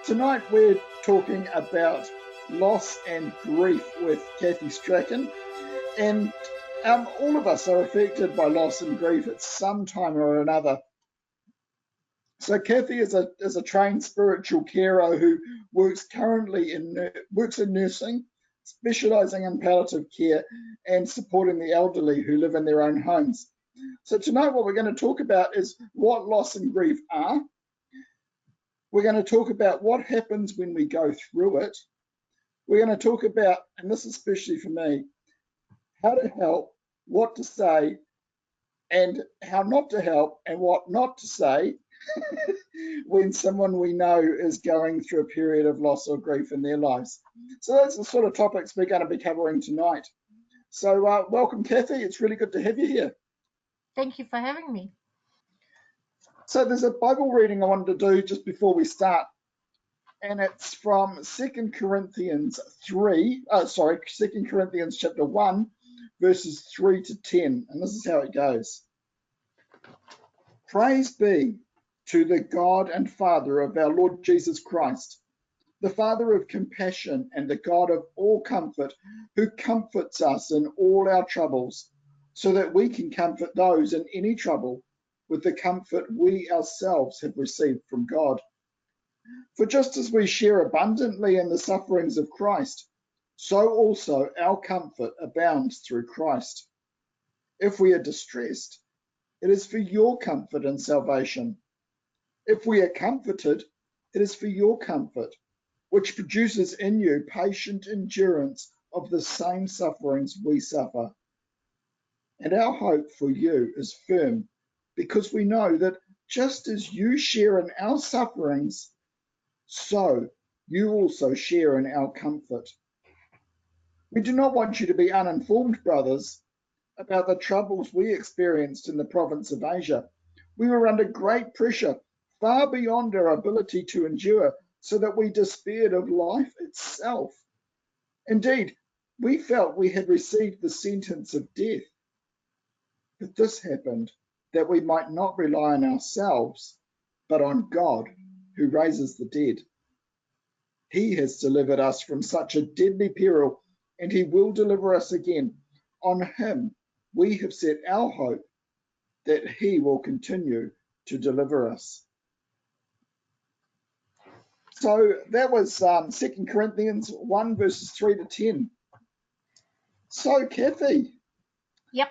Tonight we're talking about loss and grief with Kathy Sten, and all of us are affected by loss and grief at some time or another. So Kathy is a trained spiritual carer who works in nursing, specialising in palliative care and supporting the elderly who live in their own homes. So tonight what we're going to talk about is what loss and grief are. We're going to talk about what happens when we go through it. We're going to talk about, and this is especially for me, how to help, what to say, and how not to help, and what not to say when someone we know is going through a period of loss or grief in their lives. So that's the sort of topics we're going to be covering tonight. So welcome, Kathy. It's really good to have you here. Thank you for having me. So there's a Bible reading I wanted to do just before we start, and it's from 2 Corinthians chapter 1, verses 3 to 10, and this is how it goes. Praise be to the God and Father of our Lord Jesus Christ, the Father of compassion and the God of all comfort, who comforts us in all our troubles, so that we can comfort those in any trouble with the comfort we ourselves have received from God. For just as we share abundantly in the sufferings of Christ, so also our comfort abounds through Christ. If we are distressed, it is for your comfort and salvation. If we are comforted, it is for your comfort, which produces in you patient endurance of the same sufferings we suffer. And our hope for you is firm, because we know that just as you share in our sufferings, so you also share in our comfort. We do not want you to be uninformed, brothers, about the troubles we experienced in the province of Asia. We were under great pressure, far beyond our ability to endure, so that we despaired of life itself. Indeed, we felt we had received the sentence of death. But this happened that we might not rely on ourselves, but on God, who raises the dead. He has delivered us from such a deadly peril, and he will deliver us again. On him we have set our hope that he will continue to deliver us. So that was 2 Corinthians 1, verses 3 to 10. So, Kathy, Yep.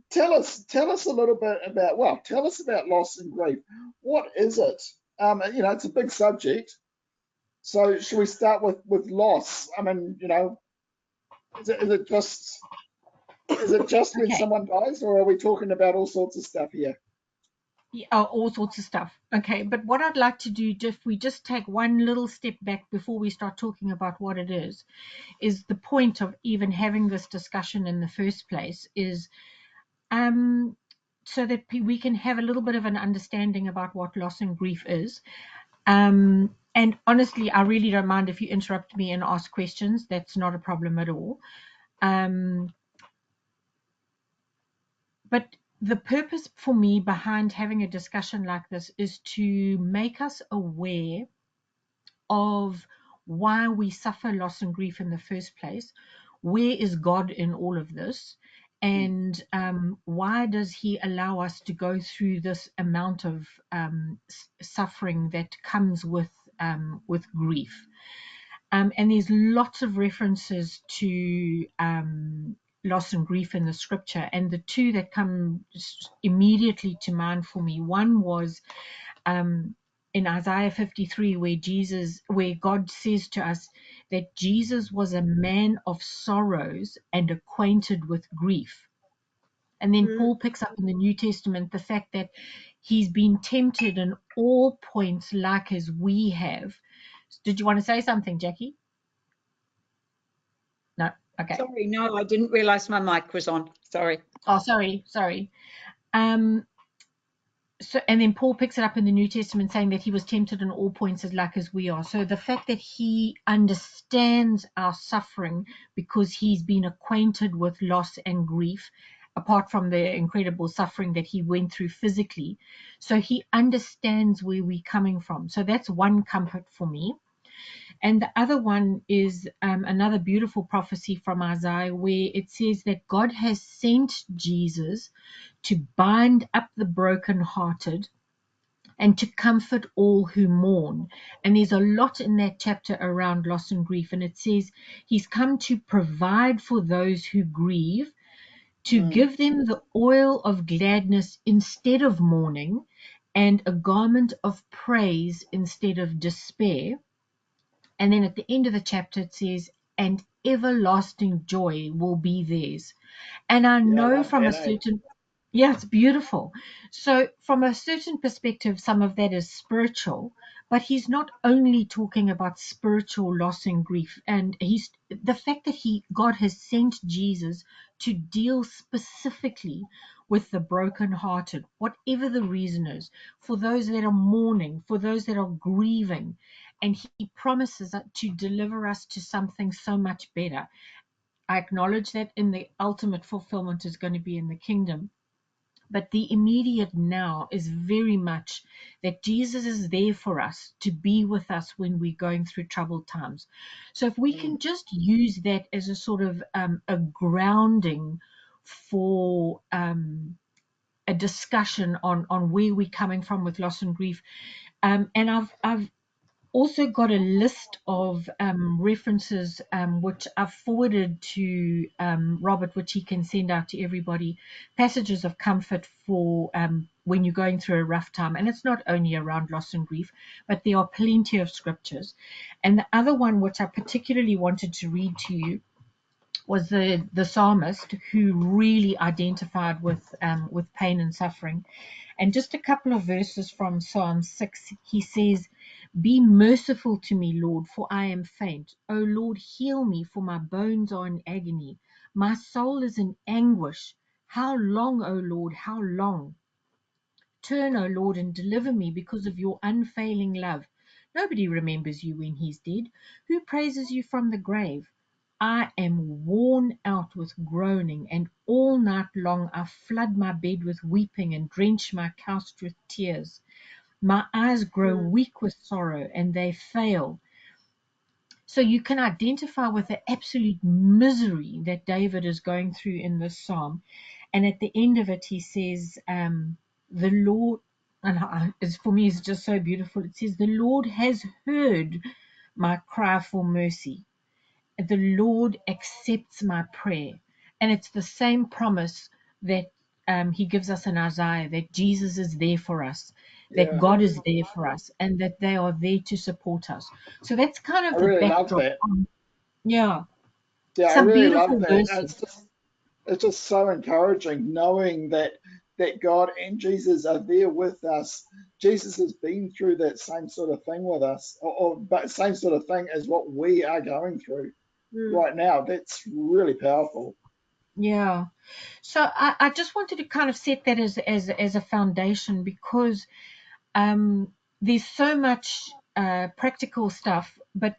tell us a little bit about, tell us about loss and grief. What is it? It's a big subject. So should we start with loss? I mean, is it just when someone dies, or are we talking about all sorts of stuff here? Yeah, all sorts of stuff. Okay, but what I'd like to do, if we just take one little step back before we start talking about what it is the point of even having this discussion in the first place is so that we can have a little bit of an understanding about what loss and grief is. And honestly, I really don't mind if you interrupt me and ask questions. That's not a problem at all. But the purpose for me behind having a discussion like this is to make us aware of why we suffer loss and grief in the first place. Where is God in all of this? And why does he allow us to go through this amount of suffering that comes with grief? And there's lots of references to loss and grief in the scripture, and the two that come immediately to mind for me, one was in Isaiah 53, where God says to us that Jesus was a man of sorrows and acquainted with grief. And then Paul picks up in the New Testament the fact that he's been tempted in all points like as we have. Did you want to say something, Jackie? No? Okay. Sorry, no, I didn't realise my mic was on. Sorry. Oh, sorry. So, and then Paul picks it up in the New Testament saying that he was tempted in all points as we are. So the fact that he understands our suffering because he's been acquainted with loss and grief apart from the incredible suffering that he went through physically. So he understands where we're coming from. So that's one comfort for me. And the other one is another beautiful prophecy from Isaiah, where it says that God has sent Jesus to bind up the brokenhearted and to comfort all who mourn. And there's a lot in that chapter around loss and grief. And it says he's come to provide for those who grieve, to give them the oil of gladness instead of mourning, and a garment of praise instead of despair. And then at the end of the chapter, it says, and everlasting joy will be theirs. And I Yeah, I know love from a that, eh? certain, yeah, it's beautiful. So from a certain perspective, some of that is spiritual, but he's not only talking about spiritual loss and grief. And he's the fact that God has sent Jesus to deal specifically with the brokenhearted, whatever the reason is, for those that are mourning, for those that are grieving. And he promises to deliver us to something so much better. I acknowledge that in the ultimate fulfillment is going to be in the kingdom. But the immediate now is very much that Jesus is there for us, to be with us when we're going through troubled times. So if we can just use that as a sort of a grounding for a discussion on where we're coming from with loss and grief. And I've also got a list of references which I've forwarded to Robert, which he can send out to everybody, passages of comfort for when you're going through a rough time. And it's not only around loss and grief, but there are plenty of scriptures. And the other one which I particularly wanted to read to you was the psalmist, who really identified with pain and suffering. And just a couple of verses from Psalm 6, he says, be merciful to me, Lord, for I am faint. O Lord, heal me, for my bones are in agony. My soul is in anguish. How long, O Lord, how long? Turn, O Lord, and deliver me because of your unfailing love. Nobody remembers you when he's dead. Who praises you from the grave? I am worn out with groaning, and all night long I flood my bed with weeping and drench my couch with tears. My eyes grow weak with sorrow, and they fail. So you can identify with the absolute misery that David is going through in this psalm. And at the end of it, he says, the Lord, and for me, it's just so beautiful. It says, the Lord has heard my cry for mercy. The Lord accepts my prayer. And it's the same promise that he gives us in Isaiah, that Jesus is there for us, that Yeah, God is there for us, and that they are there to support us. So that's kind I of the really love backdrop. that. Yeah, Yeah, I some really love beautiful that. verses. It's just so encouraging knowing that God and Jesus are there with us. Jesus has been through that same sort of thing with us, but same sort of thing as what we are going through right now. That's really powerful. Yeah. So I just wanted to kind of set that as a foundation, because there's so much practical stuff, but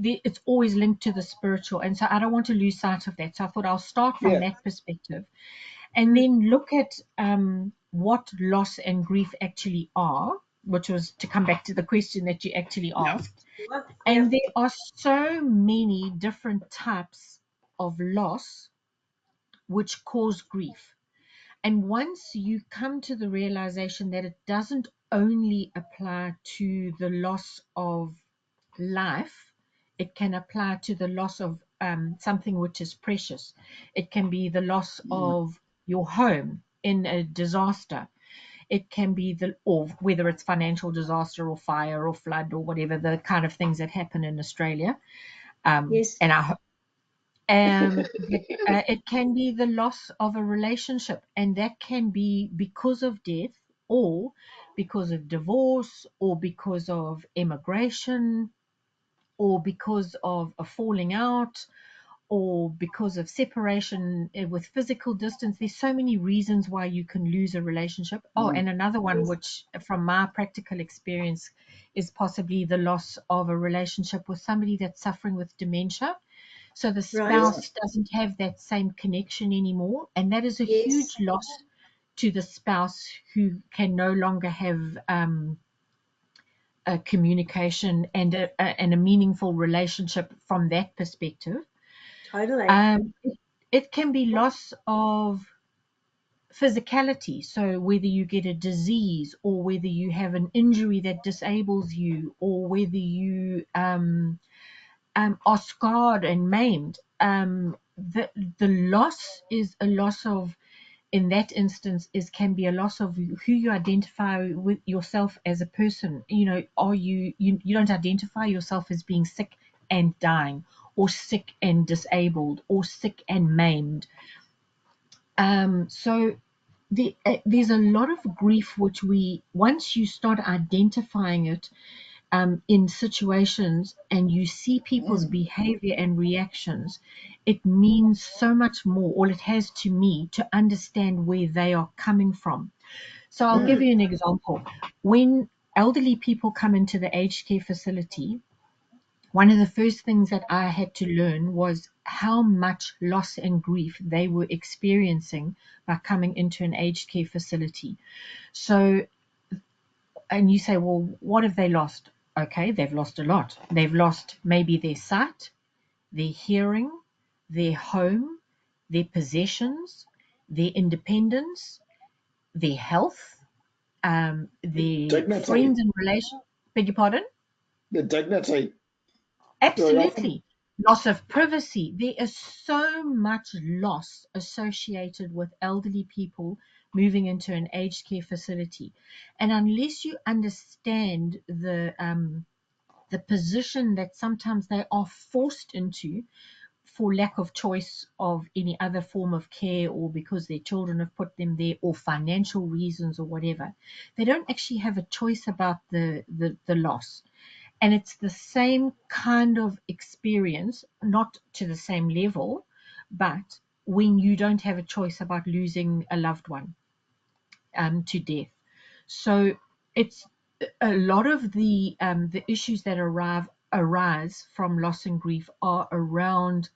it's always linked to the spiritual. And so I don't want to lose sight of that. So I thought I'll start from Yeah, that perspective and then look at what loss and grief actually are, which was to come back to the question that you actually yeah, asked. And there are so many different types of loss which cause grief. And once you come to the realization that it doesn't only apply to the loss of life, it can apply to the loss of something which is precious. It can be the loss of your home in a disaster. It can be or whether it's financial disaster or fire or flood or whatever the kind of things that happen in Australia. Yes. And it can be the loss of a relationship, and that can be because of death, or because of divorce, or because of immigration, or because of a falling out, or because of separation with physical distance. There's so many reasons why you can lose a relationship. Oh, and another one, which from my practical experience is possibly the loss of a relationship with somebody that's suffering with dementia. So the Right. spouse doesn't have that same connection anymore. And that is a Yes. huge loss to the spouse who can no longer have a communication and a meaningful relationship from that perspective. Totally. It can be loss of physicality. So whether you get a disease or whether you have an injury that disables you or whether you are scarred and maimed, the loss is a loss of, in that instance, can be a loss of who you identify with yourself as a person. Are you don't identify yourself as being sick and dying, or sick and disabled, or sick and maimed. So there's a lot of grief which once you start identifying it in situations and you see people's behavior and reactions, it means so much more, or it has to me, to understand where they are coming from. So I'll give you an example. When elderly people come into the aged care facility, one of the first things that I had to learn was how much loss and grief they were experiencing by coming into an aged care facility. So, and you say, well, what have they lost? Okay, they've lost a lot. They've lost maybe their sight, their hearing, their home, their possessions, their independence, their health, their Dignity. friends and relations. Beg your pardon? The dignity. Absolutely. Loss of privacy. There is so much loss associated with elderly people moving into an aged care facility. And unless you understand the position that sometimes they are forced into for lack of choice of any other form of care, or because their children have put them there, or financial reasons, or whatever, they don't actually have a choice about the loss. And it's the same kind of experience, not to the same level, but when you don't have a choice about losing a loved one to death. So it's a lot of the issues that arise from loss and grief are around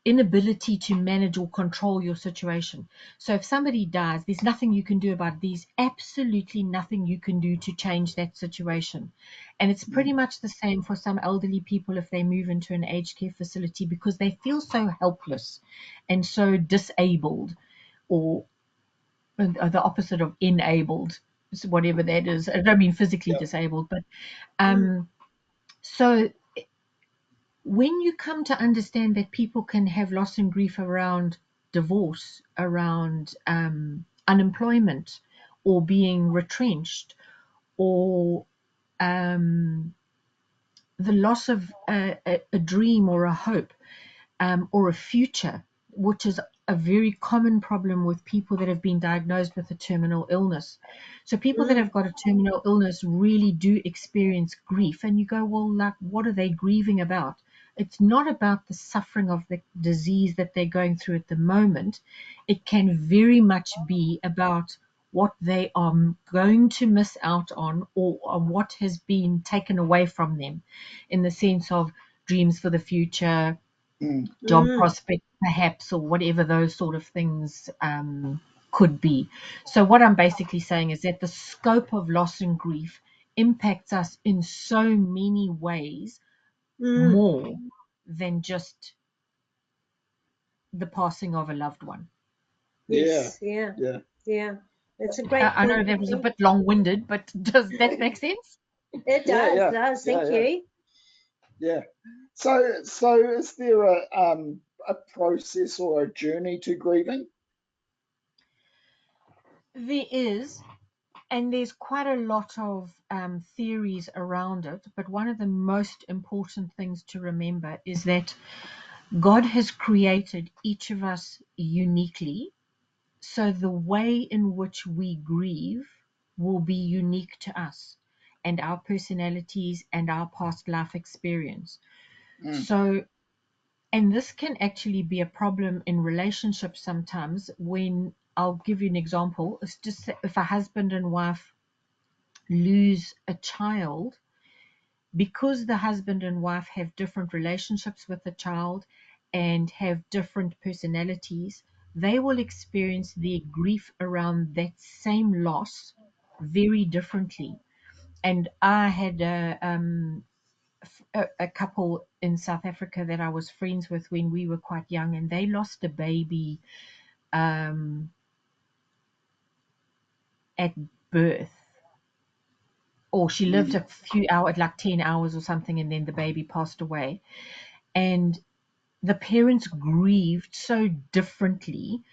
inability to manage or control your situation. So if somebody dies, there's nothing you can do about it. There's absolutely nothing you can do to change that situation. And it's pretty much the same for some elderly people if they move into an aged care facility, because they feel so helpless and so disabled, or the opposite of enabled, whatever that is. I don't mean physically disabled, but so when you come to understand that people can have loss and grief around divorce, around unemployment, or being retrenched, or the loss of a dream or a hope, or a future, which is a very common problem with people that have been diagnosed with a terminal illness. So people that have got a terminal illness really do experience grief. And you go, well, like, what are they grieving about? It's not about the suffering of the disease that they're going through at the moment. It can very much be about what they are going to miss out on, or what has been taken away from them, in the sense of dreams for the future, job prospect perhaps, or whatever those sort of things could be. So what I'm basically saying is that the scope of loss and grief impacts us in so many ways, more than just the passing of a loved one. Yes. Yeah. It's a great I know point. that was a bit long-winded, but does that make sense? It does. Thank you. Yeah. So is there a process or a journey to grieving? There is, and there's quite a lot of theories around it. But one of the most important things to remember is that God has created each of us uniquely. So the way in which we grieve will be unique to us and our personalities and our past life experience. So, and this can actually be a problem in relationships sometimes. When, I'll give you an example, it's just if a husband and wife lose a child, because the husband and wife have different relationships with the child and have different personalities, they will experience their grief around that same loss very differently. And I had a couple in South Africa that I was friends with when we were quite young, and they lost a baby at birth. Or she lived a few hours, like 10 hours or something, and then the baby passed away. And the parents grieved so differently,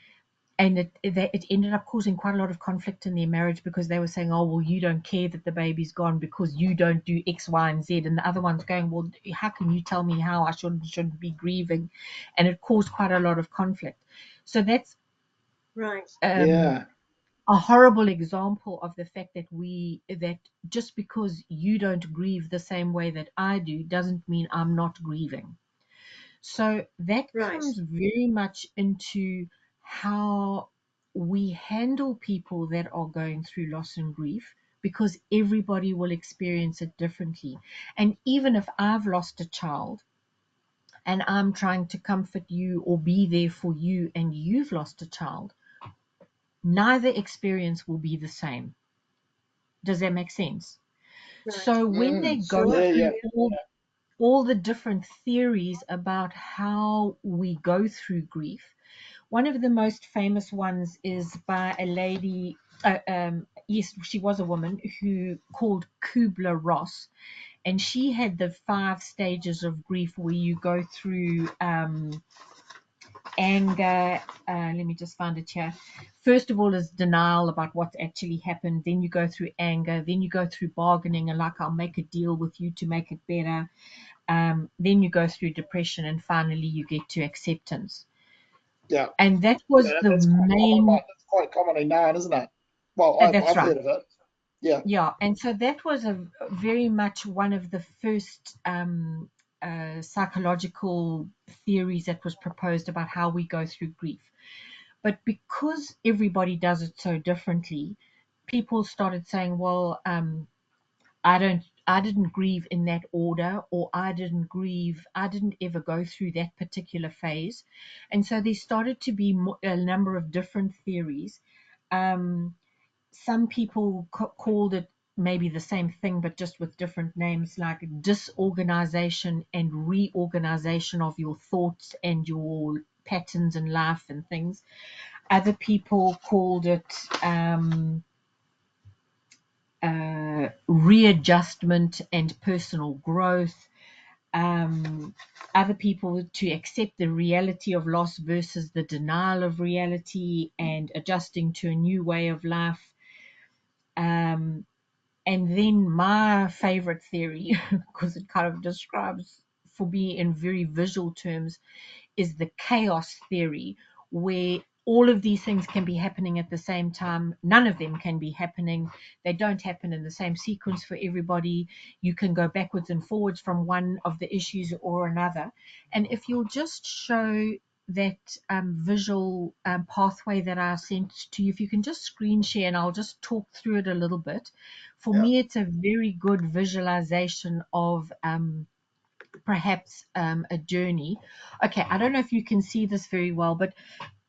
and it ended up causing quite a lot of conflict in their marriage, because they were saying, oh, well, you don't care that the baby's gone because you don't do X, Y, and Z. And the other one's going, well, how can you tell me how I shouldn't be grieving? And it caused quite a lot of conflict. So that's right. A horrible example of the fact that just because you don't grieve the same way that I do doesn't mean I'm not grieving. So that comes very much into how we handle people that are going through loss and grief, because everybody will experience it differently. And even if I've lost a child and I'm trying to comfort you or be there for you, and you've lost a child, neither experience will be the same. Does that make sense? Right. So when they go through all the different theories about how we go through grief, one of the most famous ones is by a lady, yes, she was a woman, who called Kubler-Ross, and she had the 5 stages of grief, where you go through anger. Let me just find it here. First of all is denial about what's actually happened. Then you go through anger. Then you go through bargaining, and like, I'll make a deal with you to make it better. Then you go through depression, and finally you get to acceptance. Yeah. And that was the main. That's quite commonly known, isn't it? Well, I've right. heard of it. Yeah. Yeah. And so that was a very much one of the first psychological theories that was proposed about how we go through grief. But because everybody does it so differently, people started saying, well, I didn't grieve in that order, or I didn't ever go through that particular phase. And so there started to be a number of different theories. Some people called it maybe the same thing, but just with different names, like disorganization and reorganization of your thoughts and your patterns in life and things. Other people called it readjustment and personal growth. Other people to accept the reality of loss versus the denial of reality and adjusting to a new way of life. And then my favorite theory, because it kind of describes for me in very visual terms, is the chaos theory, where all of these things can be happening at the same time. None of them can be happening. They don't happen in the same sequence for everybody. You can go backwards and forwards from one of the issues or another. And if you'll just show that visual pathway that I sent to you, if you can just screen share, and I'll just talk through it a little bit. For me, it's a very good visualization of perhaps a journey. Okay, I don't know if you can see this very well, but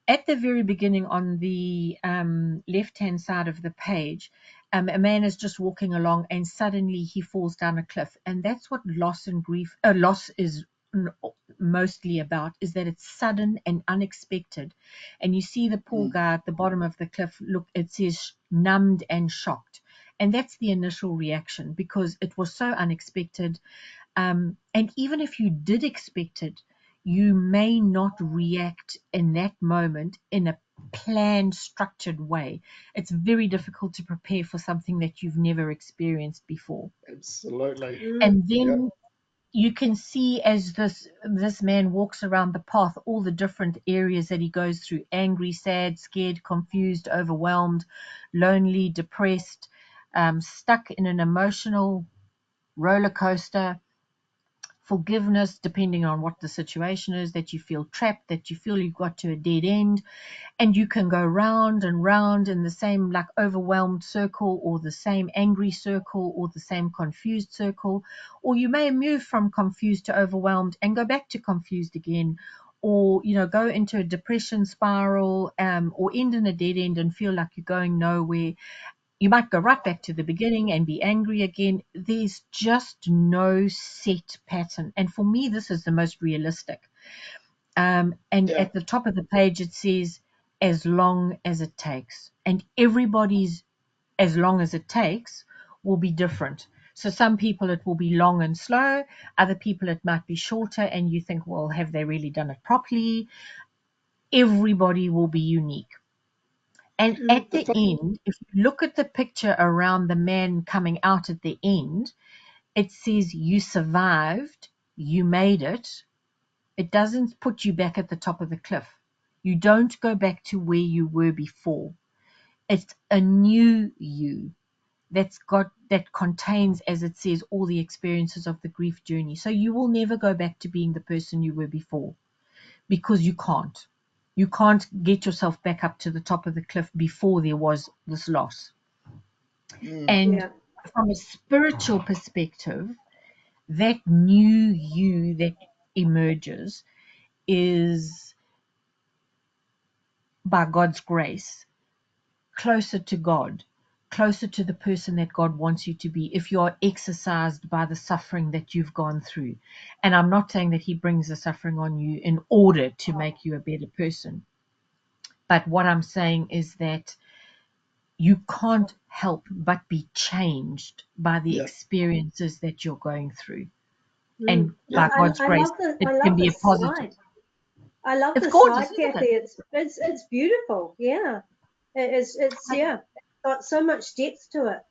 at the very beginning on the left-hand side of the page, a man is just walking along, and suddenly he falls down a cliff. And that's what loss and grief, loss is mostly about, is that it's sudden and unexpected. And you see the poor guy at the bottom of the cliff, look, it says numbed and shocked. And that's the initial reaction, because it was so unexpected. And even if you did expect it, you may not react in that moment in a planned, structured way. It's very difficult to prepare for something that you've never experienced before. Absolutely. And then you can see, as this man walks around the path, all the different areas that he goes through: angry, sad, scared, confused, overwhelmed, lonely, depressed, stuck in an emotional roller coaster, forgiveness, depending on what the situation is, that you feel trapped, that you feel you've got to a dead end, and you can go round and round in the same like overwhelmed circle, or the same angry circle, or the same confused circle, or you may move from confused to overwhelmed and go back to confused again, or go into a depression spiral, or end in a dead end and feel like you're going nowhere. You might go right back to the beginning and be angry again. There's just no set pattern. And for me, this is the most realistic. And at the top of the page, it says, as long as it takes. And everybody's as long as it takes will be different. So some people it will be long and slow. Other people it might be shorter. And you think, well, have they really done it properly? Everybody will be unique. And at the end, if you look at the picture around the man coming out at the end, it says you survived, you made it. It doesn't put you back at the top of the cliff. You don't go back to where you were before. It's a new you that contains, as it says, all the experiences of the grief journey. So you will never go back to being the person you were before, because you can't. You can't get yourself back up to the top of the cliff before there was this loss. And from a spiritual perspective, that new you that emerges is, by God's grace, closer to God, closer to the person that God wants you to be, if you are exercised by the suffering that you've gone through. And I'm not saying that he brings the suffering on you in order to make you a better person. But what I'm saying is that you can't help but be changed by the experiences that you're going through. And by God's grace, it can be a positive. I love the slide, Kathy. It's beautiful. Yeah. It's got so much depth to it.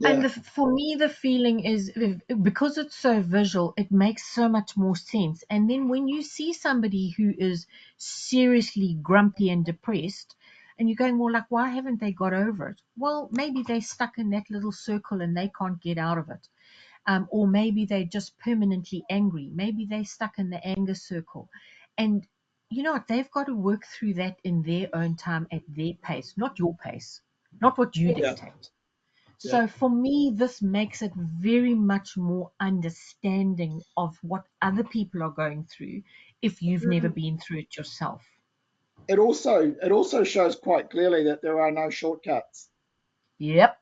Yeah. And for me, the feeling is, because it's so visual, it makes so much more sense. And then when you see somebody who is seriously grumpy and depressed, and you're going, well, like, why haven't they got over it? Well, maybe they're stuck in that little circle and they can't get out of it. Or maybe they're just permanently angry. Maybe they're stuck in the anger circle. And you know what? They've got to work through that in their own time, at their pace, not your pace, not what you dictate. So for me, this makes it very much more understanding of what other people are going through if you've never been through it yourself. It also shows quite clearly that there are no shortcuts. Yep.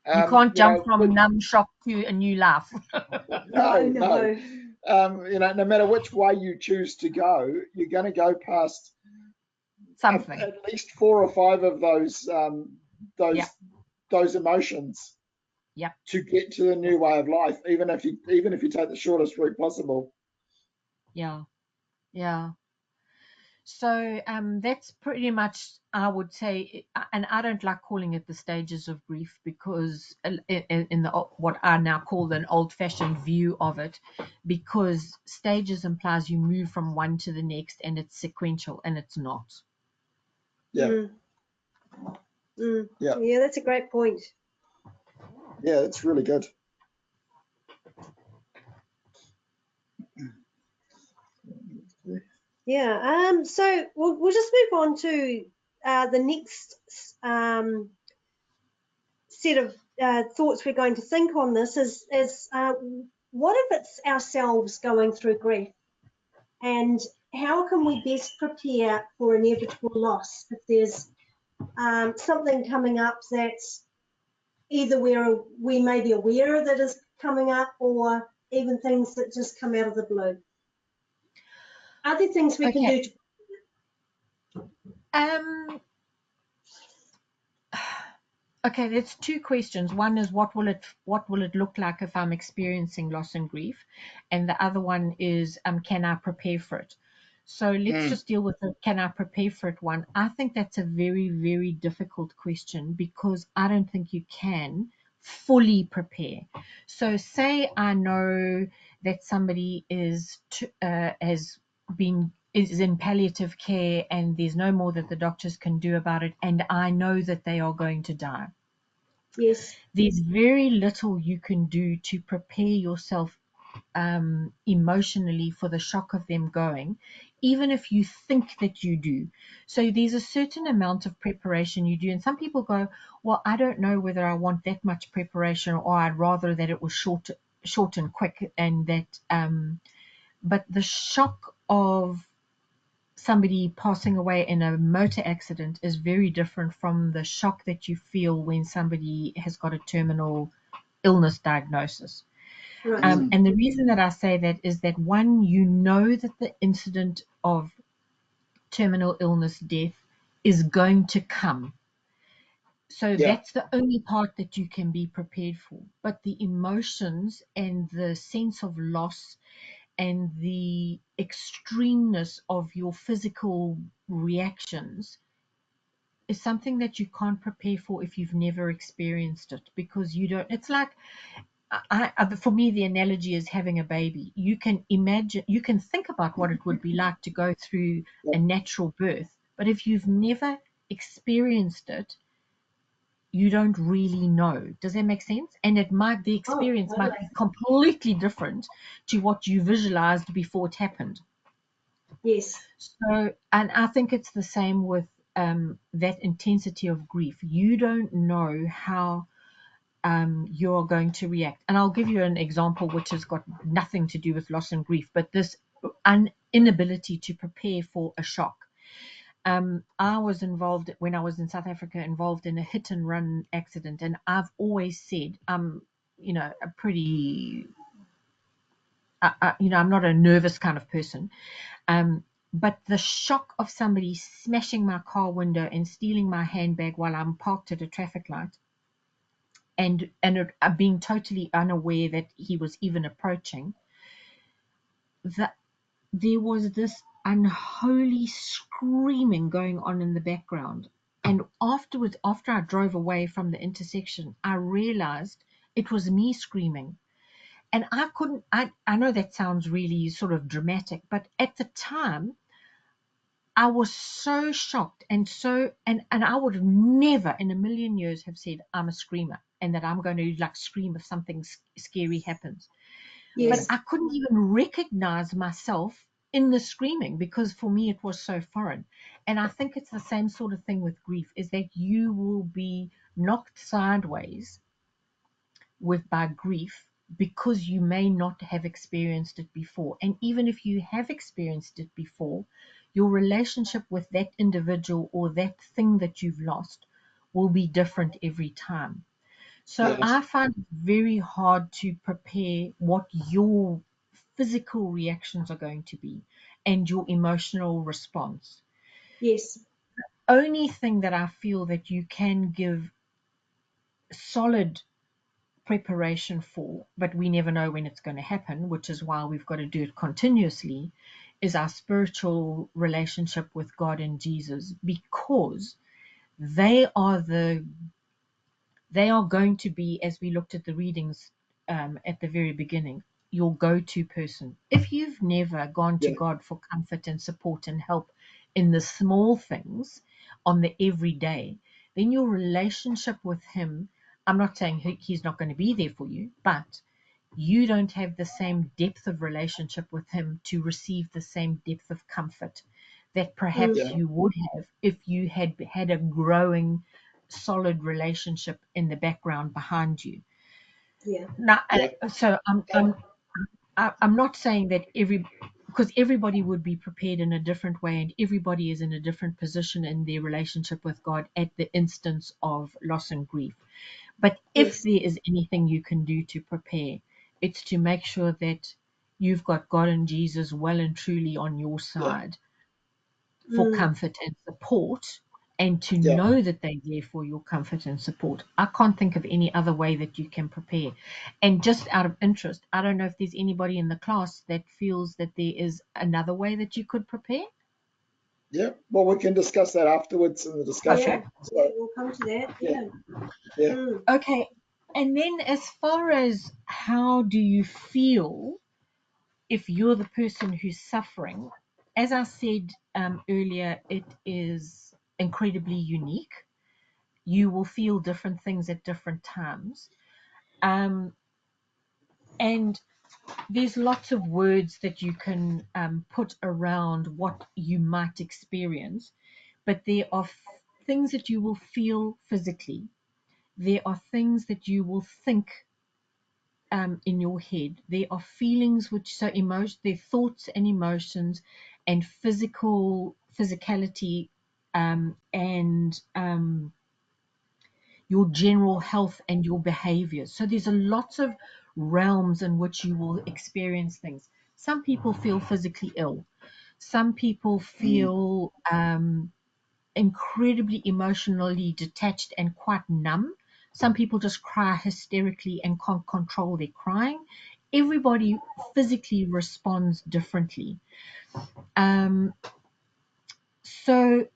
You can't jump from numb shock to a new life. No. No matter which way you choose to go, you're going to go past something. At least 4 or 5 of those emotions. Yep. To get to the new way of life, even if you take the shortest route possible. Yeah. So that's pretty much, I would say, and I don't like calling it the stages of grief, because in what I now call an old-fashioned view of it, because stages implies you move from one to the next and it's sequential, and it's not. Yeah. Yeah, that's a great point. Yeah, it's really good. Yeah. So we'll just move on to the next set of thoughts we're going to think on this is what if it's ourselves going through grief, and how can we best prepare for inevitable loss if there's something coming up that's either we may be aware that is coming up, or even things that just come out of the blue. Are there things we can do to... Okay, that's 2 questions. One is what will it look like if I'm experiencing loss and grief, and the other one is can I prepare for it? So let's just deal with the can I prepare for it one. I think that's a very, very difficult question, because I don't think you can fully prepare. So say I know that somebody is in palliative care and there's no more that the doctors can do about it, and I know that they are going to die. Yes. There's very little you can do to prepare yourself emotionally for the shock of them going, even if you think that you do. So there's a certain amount of preparation you do. And some people go, well, I don't know whether I want that much preparation, or I'd rather that it was short and quick. And that, but the shock of somebody passing away in a motor accident is very different from the shock that you feel when somebody has got a terminal illness diagnosis. Right. And the reason that I say that is that, one, you know that the incident of terminal illness, death, is going to come. So that's the only part that you can be prepared for. But the emotions and the sense of loss and the extremeness of your physical reactions is something that you can't prepare for if you've never experienced it, because you don't. It's like, for me, the analogy is having a baby. You can imagine, you can think about what it would be like to go through a natural birth, but if you've never experienced it, you don't really know. Does that make sense? And the experience might be completely different to what you visualized before it happened. Yes. So, and I think it's the same with that intensity of grief. You don't know how you're going to react. And I'll give you an example which has got nothing to do with loss and grief, but this inability to prepare for a shock. I was involved, when I was in South Africa, involved in a hit and run accident. And I've always said, I'm not a nervous kind of person. But the shock of somebody smashing my car window and stealing my handbag while I'm parked at a traffic light, and being totally unaware that he was even approaching, that there was this unholy screaming going on in the background. And afterwards, after I drove away from the intersection, I realized it was me screaming. And I know that sounds really sort of dramatic, but at the time, I was so shocked, and I would have never in a million years have said I'm a screamer and that I'm going to scream if something scary happens. Yes. But I couldn't even recognize myself in the screaming, because for me it was so foreign. And I think it's the same sort of thing with grief, is that you will be knocked sideways by grief because you may not have experienced it before. And even if you have experienced it before, your relationship with that individual or that thing that you've lost will be different every time. So I find it very hard to prepare what your physical reactions are going to be and your emotional response. Yes. Only thing that I feel that you can give solid preparation for, but we never know when it's going to happen, which is why we've got to do it continuously, is our spiritual relationship with God and Jesus, because they are going to be, as we looked at the readings at the very beginning, your go-to person. If you've never gone to God for comfort and support and help in the small things on the everyday, then your relationship with him, I'm not saying he's not going to be there for you, but you don't have the same depth of relationship with him to receive the same depth of comfort that perhaps you would have if you had had a growing, solid relationship in the background behind you. Now, so I'm not saying that because everybody would be prepared in a different way, and everybody is in a different position in their relationship with God at the instance of loss and grief. But if there is anything you can do to prepare, it's to make sure that you've got God and Jesus well and truly on your side for comfort and support, and to know that they're there for your comfort and support. I can't think of any other way that you can prepare. And just out of interest, I don't know if there's anybody in the class that feels that there is another way that you could prepare. Yeah, well, we can discuss that afterwards in the discussion. Okay. So, we'll come to that. Yeah. Okay. And then as far as how do you feel if you're the person who's suffering, as I said earlier, it is incredibly unique. You will feel different things at different times. And there's lots of words that you can put around what you might experience, but there are things that you will feel physically. There are things that you will think in your head. There are feelings which so emotion, their thoughts and emotions, and physicality, and your general health and your behaviors. So there's a lots of realms in which you will experience things. Some people feel physically ill. Some people Mm. feel incredibly emotionally detached and quite numb. Some people just cry hysterically and can't control their crying. Everybody physically responds differently. Um, so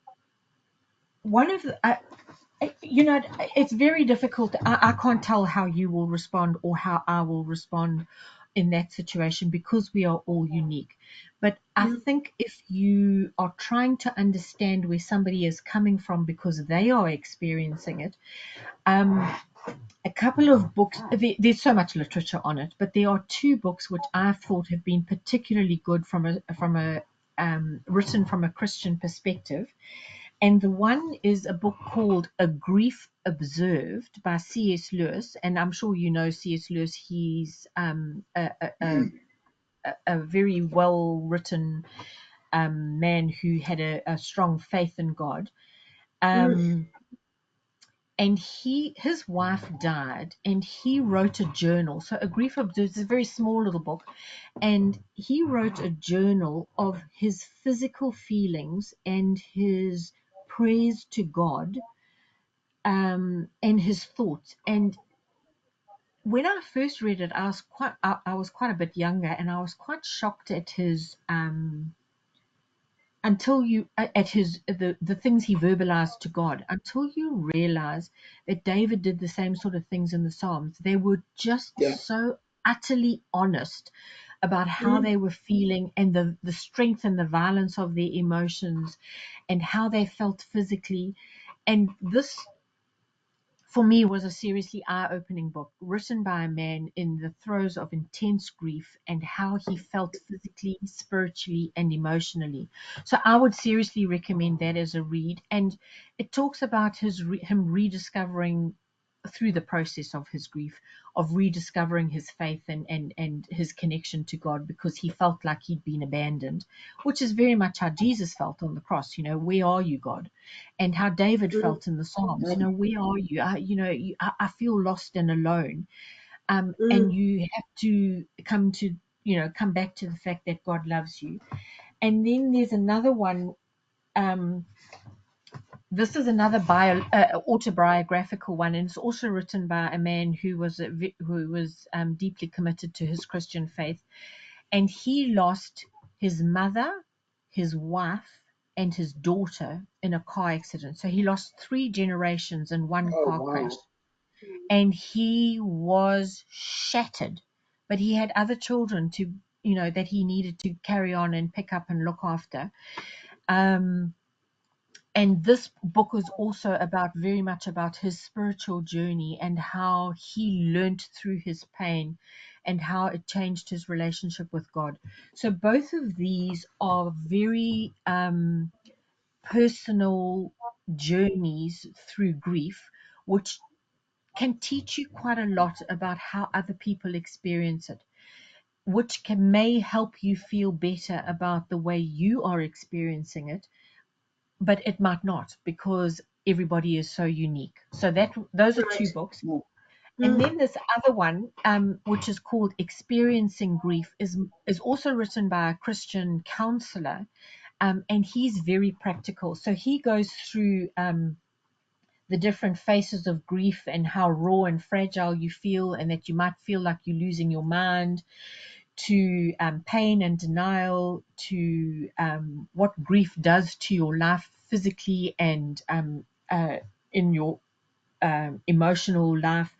one of the, it's very difficult. I can't tell how you will respond or how I will respond in that situation because we are all unique. But I think if you are trying to understand where somebody is coming from because they are experiencing it, a couple of books, there's so much literature on it, but there are two books which I've thought have been particularly good from a written from a Christian perspective. And the one is a book called A Grief Observed by C.S. Lewis. And I'm sure you know C.S. Lewis. He's Mm. a very well written man who had a strong faith in God. Mm. And his wife died, and he wrote a journal. So A Grief Observed is a very small little book, and he wrote a journal of his physical feelings and his prayers to God, and his thoughts. And when I first read it, I was quite a bit younger, and I was quite shocked at his until you at his the things he verbalized to God, until you realize that David did the same sort of things in the Psalms. They were just Yeah. so utterly honest about how Mm. they were feeling, and the strength and the violence of their emotions, and how they felt physically. And this, for me, was a seriously eye-opening book written by a man in the throes of intense grief and how he felt physically, spiritually, and emotionally. So I would seriously recommend that as a read. And it talks about him rediscovering, through the process of his grief, of rediscovering his faith and his connection to God, because he felt like he'd been abandoned, which is very much how Jesus felt on the cross. Where are you, God? And how David Mm. felt in the Psalms. Mm. Where are you? I feel lost and alone. And Mm. you have to come back to the fact that God loves you. And then there's another one. Um, this is another autobiographical one, and it's also written by a man who was deeply committed to his Christian faith, and he lost his mother, his wife, and his daughter in a car accident. So he lost 3 generations in one Oh, car crash, wow. and he was shattered. But he had other children that he needed to carry on and pick up and look after. And this book is also very much about his spiritual journey and how he learned through his pain and how it changed his relationship with God. So both of these are very personal journeys through grief, which can teach you quite a lot about how other people experience it, which may help you feel better about the way you are experiencing it, but it might not, because everybody is so unique. So those are two Right. books. Mm. And Mm. then this other one, which is called Experiencing Grief, is also written by a Christian counselor, and he's very practical. So he goes through the different phases of grief and how raw and fragile you feel, and that you might feel like you're losing your mind, to pain and denial, to what grief does to your life physically and in your emotional life,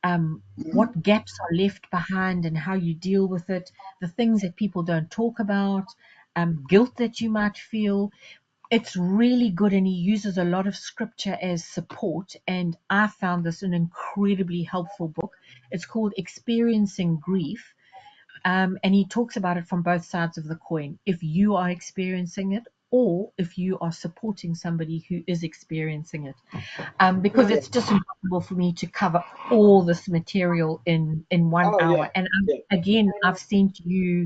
Mm. what gaps are left behind and how you deal with it, the things that people don't talk about, guilt that you might feel. It's really good, and he uses a lot of scripture as support, and I found this an incredibly helpful book. It's called Experiencing Grief. And he talks about it from both sides of the coin. If you are experiencing it, or if you are supporting somebody who is experiencing it, because it's just impossible for me to cover all this material in 1 hour. And again, I've sent Yeah,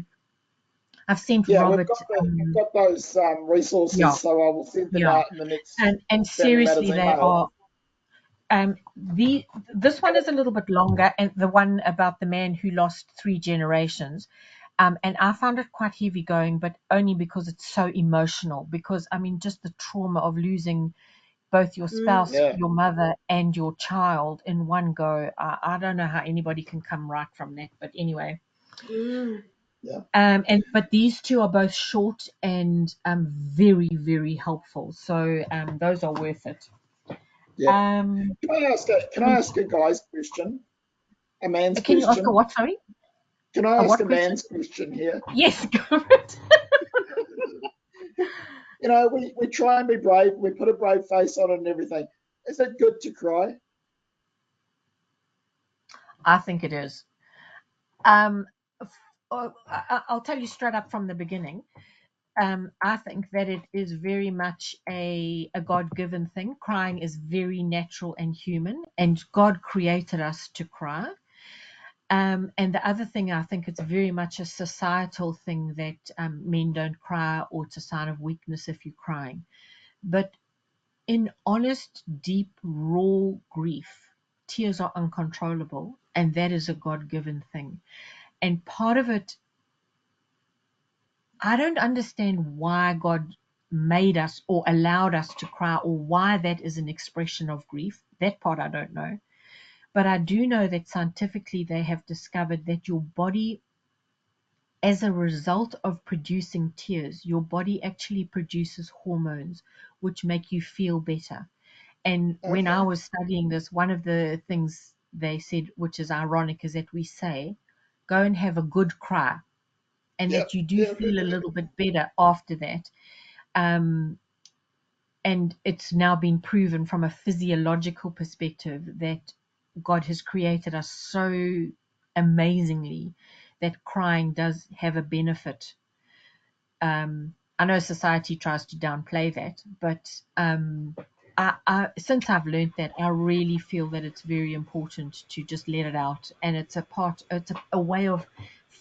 Robert. we've got those resources, Yeah, so I will send them yeah, out in the next and Family Matters seriously, they email. are. This one is a little bit longer, and the one about the man who lost 3 generations. And I found it quite heavy going, but only because it's so emotional. Because I mean, just the trauma of losing both your spouse, Yeah. your mother, and your child in one go. I don't know how anybody can come right from that. But anyway. Yeah. But these two are both short and very, very helpful. So those are worth it. Yeah. Can I ask a guy's question? A man's Can you ask a question? what? Sorry. Can I A ask what a question? man's question here? Yes, go for it. You know, we try and be brave. We put a brave face on it and everything. Is it good to cry? I think it is. I'll tell you straight up from the beginning. I think that it is very much a God-given thing. Crying is very natural and human, and God created us to cry. And the other thing, I think it's very much a societal thing that men don't cry, or it's a sign of weakness if you're crying. But in honest, deep, raw grief, tears are uncontrollable, and that is a God-given thing. And part of it, I don't understand why God made us or allowed us to cry, or why that is an expression of grief. That part I don't know. But I do know that scientifically they have discovered that your body, as a result of producing tears, your body actually produces hormones which make you feel better. And when I was studying this, one of the things they said, which is ironic, is that we say, go and have a good cry, and that you do feel a little bit better after that. And it's now been proven from a physiological perspective that God has created us so amazingly that crying does have a benefit. I know society tries to downplay that, but since I've learned that, I really feel that it's very important to just let it out, and it's a way of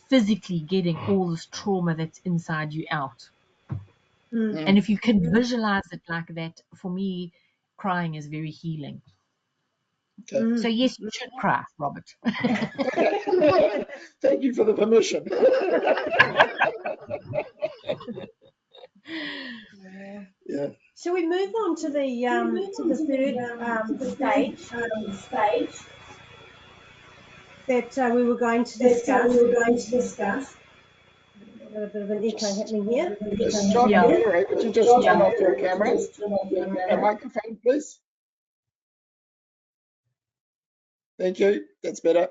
physically getting all this trauma that's inside you out. And if you can visualize it like that, for me, crying is very healing. Okay. So yes, you should cry, Robert. Thank you for the permission. Yeah. Shall we move on to the third stage that we were going to discuss? Got a bit of an echo happening here. John, Yeah. Hillary, would you just turn off your camera and microphone, please? Thank you. That's better.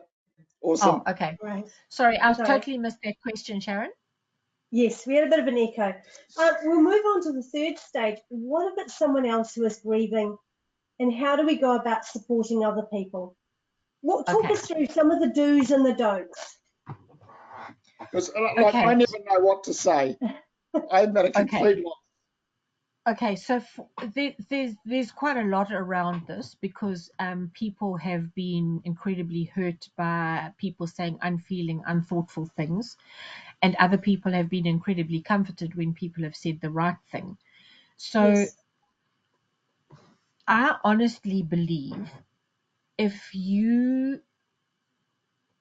Awesome. Oh, okay. Right. Sorry, I totally missed that question, Sharon. Yes, we had a bit of an echo. We'll move on to the third stage. What if it's someone else who is grieving, and how do we go about supporting other people? Talk us through some of the do's and the don'ts. Because I never know what to say. I'm at a complete loss. Okay, so there's quite a lot around this, because people have been incredibly hurt by people saying unfeeling, unthoughtful things, and other people have been incredibly comforted when people have said the right thing. So I honestly believe if you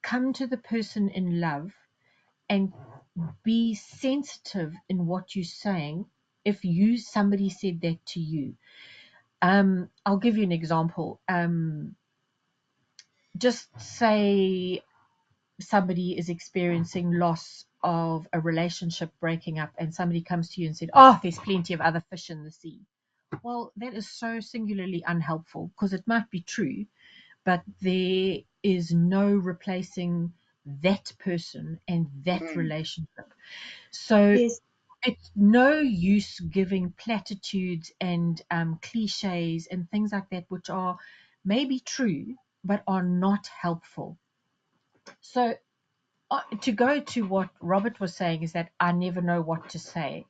come to the person in love and be sensitive in what you're saying, if somebody said that to you, I'll give you an example. Just say somebody is experiencing loss of a relationship breaking up, and somebody comes to you and said, oh, there's plenty of other fish in the sea. Well, that is so singularly unhelpful, because it might be true, but there is no replacing that person and that relationship. So it's no use giving platitudes and cliches and things like that, which are maybe true but are not helpful. So to go to what Robert was saying, is that I never know what to say.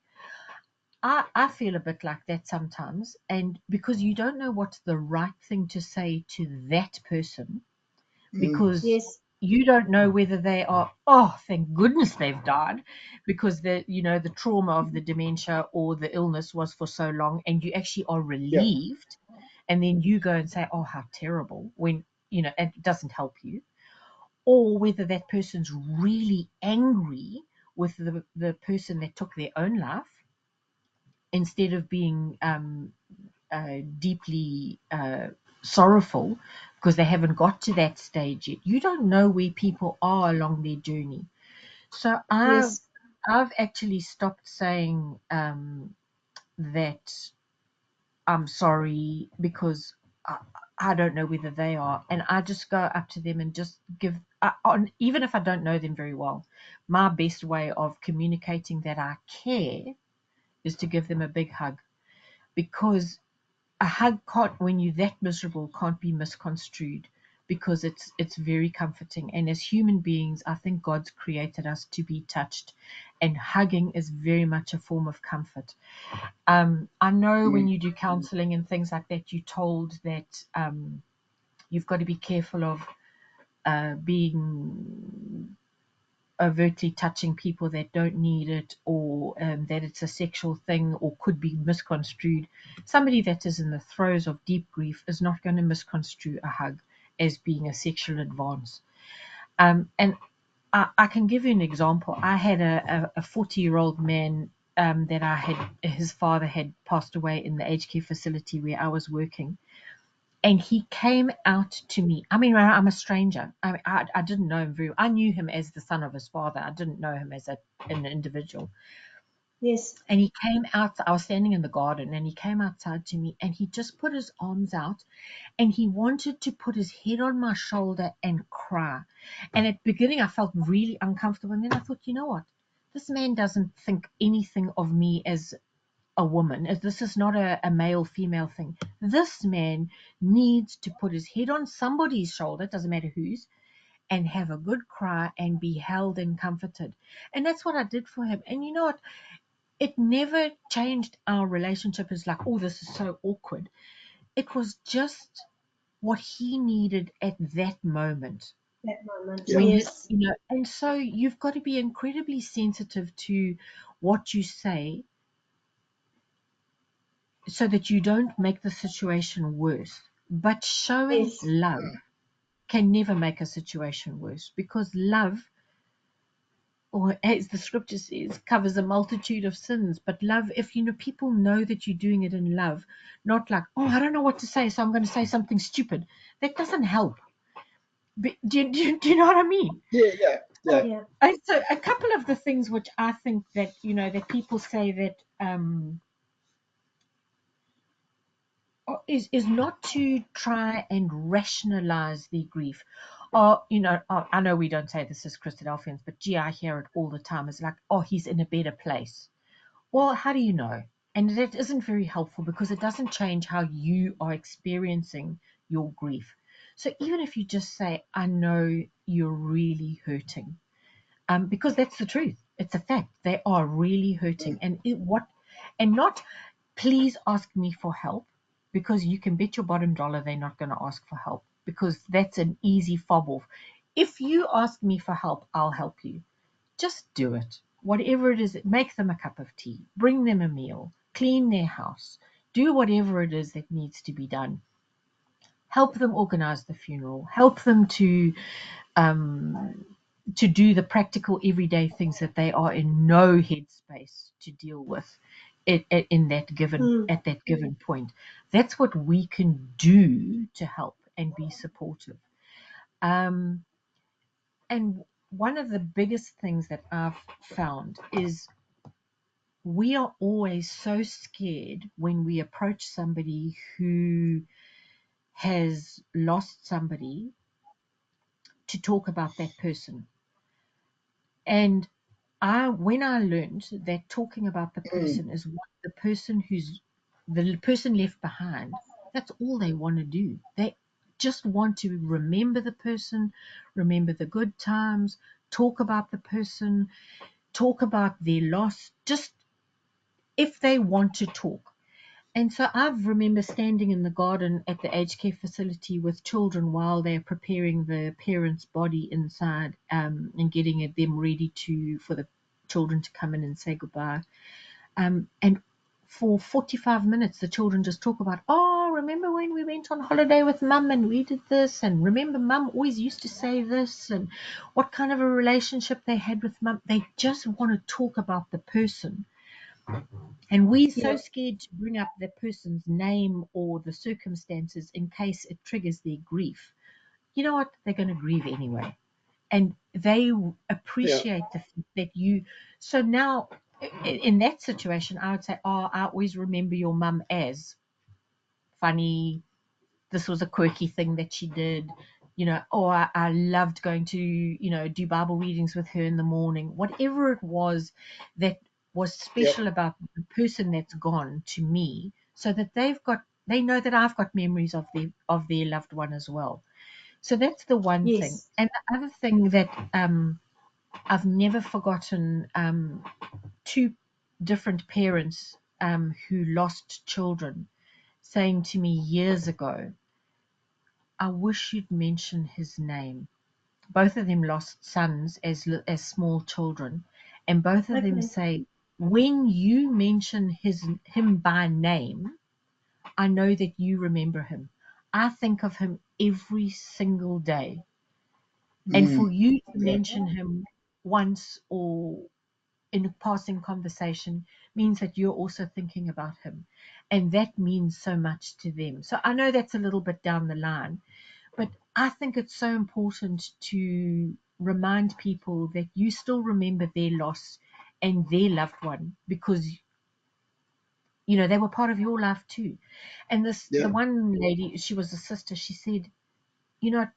I feel a bit like that sometimes, and because you don't know what's the right thing to say to that person, because Yes. you don't know whether they are, oh, thank goodness they've died, because the trauma of the dementia or the illness was for so long, and you actually are Yeah. relieved, and then you go and say, oh, how terrible, when it doesn't help you, or whether that person's really angry with the person that took their own life, instead of being deeply sorrowful because they haven't got to that stage yet. You don't know where people are along their journey. So Yes. I've actually stopped saying that I'm sorry, because I don't know whether they are, and I just go up to them and just give, even if I don't know them very well, my best way of communicating that I care is to give them a big hug, because a hug can't, when you're that miserable, can't be misconstrued, because it's very comforting. And as human beings, I think God's created us to be touched, and hugging is very much a form of comfort. I know when Mm. you do counseling and things like that, you're told that you've got to be careful of being overtly touching people that don't need it, or that it's a sexual thing or could be misconstrued. Somebody that is in the throes of deep grief is not going to misconstrue a hug as being a sexual advance. And I can give you an example. I had a 40-year-old man that his father had passed away in the aged care facility where I was working. And he came out to me. I mean, I'm a stranger. I didn't know him very well. I knew him as the son of his father. I didn't know him as an individual. Yes. And he came out. I was standing in the garden, and he came outside to me, and he just put his arms out, and he wanted to put his head on my shoulder and cry. And at the beginning, I felt really uncomfortable. And then I thought, you know what? This man doesn't think anything of me as a woman. This is not a male female thing. This man needs to put his head on somebody's shoulder, it doesn't matter whose, and have a good cry and be held and comforted. And that's what I did for him. And you know what? It never changed our relationship as like, oh, this is so awkward. It was just what he needed at that moment. That moment. Yeah. When, Yes. and so you've got to be incredibly sensitive to what you say, so that you don't make the situation worse. But showing Yes. love can never make a situation worse, because love, or as the scripture says, covers a multitude of sins. But love, if people know that you're doing it in love, not like, oh, I don't know what to say, so I'm going to say something stupid, that doesn't help. Do you know what I mean? Yeah. Yeah. Yeah. Yeah. And so a couple of the things which I think that, that people say that is not to try and rationalize their grief. Or, I know we don't say this as Christadelphians, but gee, I hear it all the time. It's like, oh, he's in a better place. Well, how do you know? And that isn't very helpful, because it doesn't change how you are experiencing your grief. So even if you just say, I know you're really hurting, because that's the truth. It's a fact. They are really hurting. Mm. And not, please ask me for help, because you can bet your bottom dollar they're not going to ask for help, because that's an easy fob off. If you ask me for help, I'll help you. Just do it. Whatever it is, make them a cup of tea, bring them a meal, clean their house, do whatever it is that needs to be done. Help them organize the funeral, help them um, to do the practical everyday things that they are in no headspace to deal with in that given Mm. at that given point. That's what we can do to help and be supportive. Um, and one of the biggest things that I've found is we are always so scared when we approach somebody who has lost somebody to talk about that person. And when I learned that talking about the Mm. person is what the person who's the person left behind, that's all they want to do. just want to remember the person, remember the good times, talk about the person, talk about their loss, just if they want to talk. And so I remember standing in the garden at the aged care facility with children while they're preparing the parents' body inside, and getting them ready for the children to come in and say goodbye. And for 45 minutes, the children just talk about, oh, remember when we went on holiday with mum and we did this, and remember mum always used to say this, and what kind of a relationship they had with mum. They just want to talk about the person. And we're so scared to bring up the person's name or the circumstances in case it triggers their grief. You know what? They're going to grieve anyway. And they appreciate the fact that you. So now, in that situation, I would say, oh, I always remember your mum as funny. This was a quirky thing that she did. Or I loved going to, do Bible readings with her in the morning. Whatever it was that was special about the person that's gone to me, so that they know that I've got memories of their loved one as well. So that's the one thing. And the other thing that I've never forgotten, two different parents who lost children saying to me years ago, I wish you'd mention his name. Both of them lost sons as small children, and both of them say, when you mention him by name, I know that you remember him. I think of him every single day. And for you to mention him once or in a passing conversation means that you're also thinking about him. And that means so much to them. So I know that's a little bit down the line, but I think it's so important to remind people that you still remember their loss and their loved one, because they were part of your life too. And the one lady, she was a sister, she said,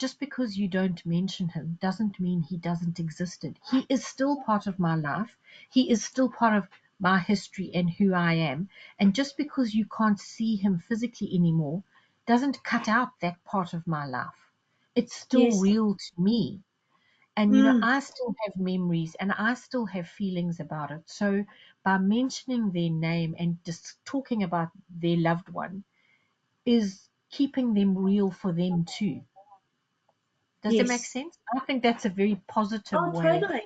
just because you don't mention him doesn't mean he doesn't exist. He is still part of my life. He is still part of my history and who I am. And just because you can't see him physically anymore doesn't cut out that part of my life. It's still real to me. And, I still have memories and I still have feelings about it. So by mentioning their name and just talking about their loved one is keeping them real for them too. Does it make sense? I think that's a very positive way. Totally.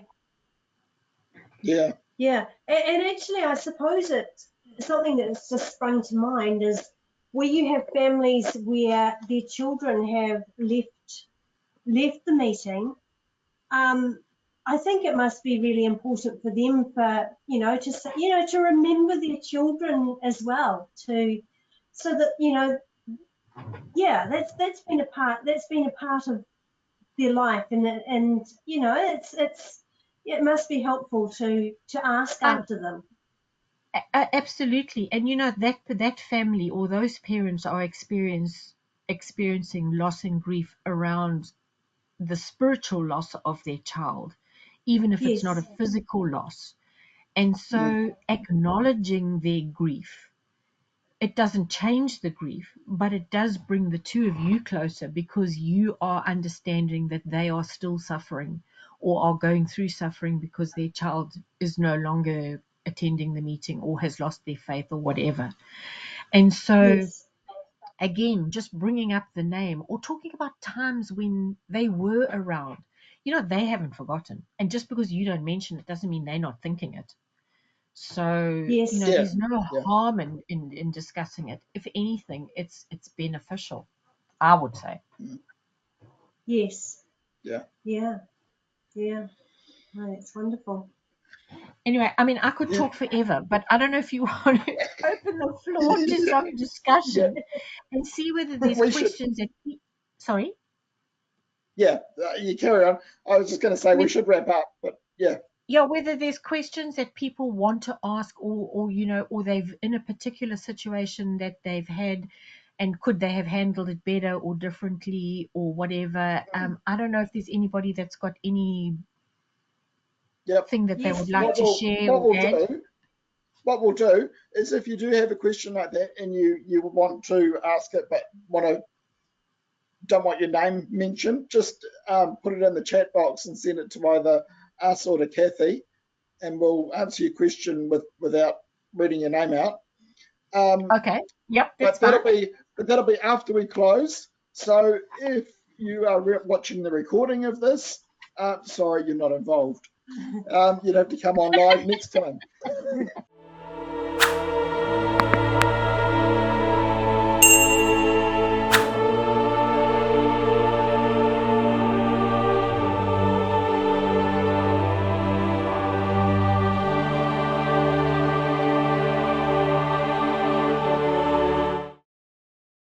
Yeah. Yeah. And actually, I suppose it's something that's just sprung to mind is where you have families where their children have left the meeting. I think it must be really important for them to remember their children as well, so that that's been a part of their life, and it must be helpful to ask after them. Absolutely. And that family or those parents are experiencing loss and grief around the spiritual loss of their child, even if it's not a physical loss. And so acknowledging their grief, it doesn't change the grief, but it does bring the two of you closer, because you are understanding that they are still suffering or are going through suffering because their child is no longer attending the meeting or has lost their faith or whatever. And so again, just bringing up the name or talking about times when they were around, they haven't forgotten. And just because you don't mention it doesn't mean they're not thinking it. So, there's no harm in discussing it. If anything, it's beneficial, I would say. Yes. Yeah. Yeah. Yeah. Oh, that's wonderful. Anyway, I mean, I could talk forever, but I don't know if you want to open the floor to some discussion and see whether there's questions that sorry? Yeah, you carry on. I was just going to say we should wrap up, but yeah. Yeah, whether there's questions that people want to ask or they've in a particular situation that they've had and could they have handled it better or differently or whatever. I don't know if there's anybody that's got any thing that they would like to share or add. What we'll do is if you do have a question like that and you want to ask it but want to don't want your name mentioned, just put it in the chat box and send it to either us or to Kathy, and we'll answer your question without reading your name out. Okay. Yep, that's but fine. that'll be after we close. So if you are watching the recording of this, sorry, you're not involved. You'd have to come on live next time.